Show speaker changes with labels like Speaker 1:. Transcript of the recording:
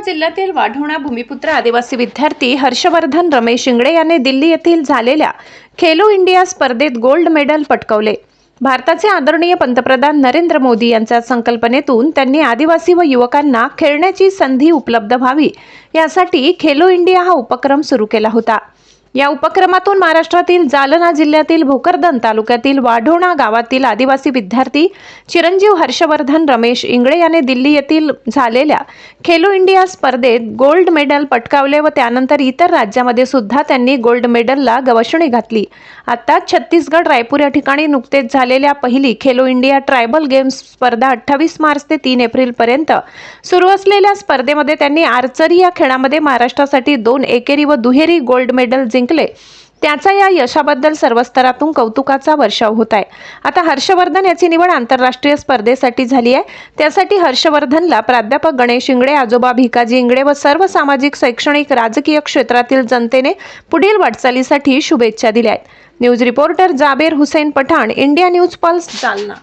Speaker 1: जिल्ह्यातील वाढोणा भूमिपुत्र आदिवासी विद्यार्थी हर्षवर्धन रमेश इंगळे यांनी दिल्ली येथील झालेल्या खेलो इंडिया स्पर्धेत गोल्ड मेडल पटकावले। भारताचे आदरणीय पंतप्रधान नरेंद्र मोदी यांच्या संकल्पनेतून त्यांनी आदिवासी व युवकांना खेळण्याची संधी उपलब्ध व्हावी यासाठी खेलो इंडिया हा उपक्रम सुरू केला होता। या उपक्रमातून महाराष्ट्रातील जालना जिल्ह्यातील भोकरदन तालुक्यातील वाढोणा गावातील आदिवासी विद्यार्थी चिरंजीव हर्षवर्धन रमेश इंगळे यांनी दिल्ली येथील झालेल्या खेलो इंडिया स्पर्धेत गोल्ड मेडल पटकावले व त्यानंतर इतर राज्यामध्ये सुद्धा त्यांनी गोल्ड मेडलला गवसणी घातली। आता छत्तीसगड रायपूर या ठिकाणी नुकतेच झालेल्या पहिली खेलो इंडिया ट्रायबल गेम्स स्पर्धा 28 मार्च ते 3 एप्रिल पर्यंत सुरू असलेल्या स्पर्धेमध्ये त्यांनी आर्चरी या खेळामध्ये महाराष्ट्रासाठी 2 एकेरी व दुहेरी गोल्ड मेडल जिंकले। त्याचा या यशाबद्दल सर्व स्तरातून कौतुकाचा वर्षाव होत आहे। आता हर्षवर्धन याची निवड आंतरराष्ट्रीय स्पर्धेसाठी झाली आहे। त्यासाठी हर्षवर्धनला प्राध्यापक गणेश इंगळे, आजोबा भिकाजी इंगळे व सर्व सामाजिक, शैक्षणिक, राजकीय क्षेत्रातील जनतेने पुढील वाटचालीसाठी शुभेच्छा दिल्या आहेत। News reporter Jaber Hussain Pathan, India news pulse, Jalna.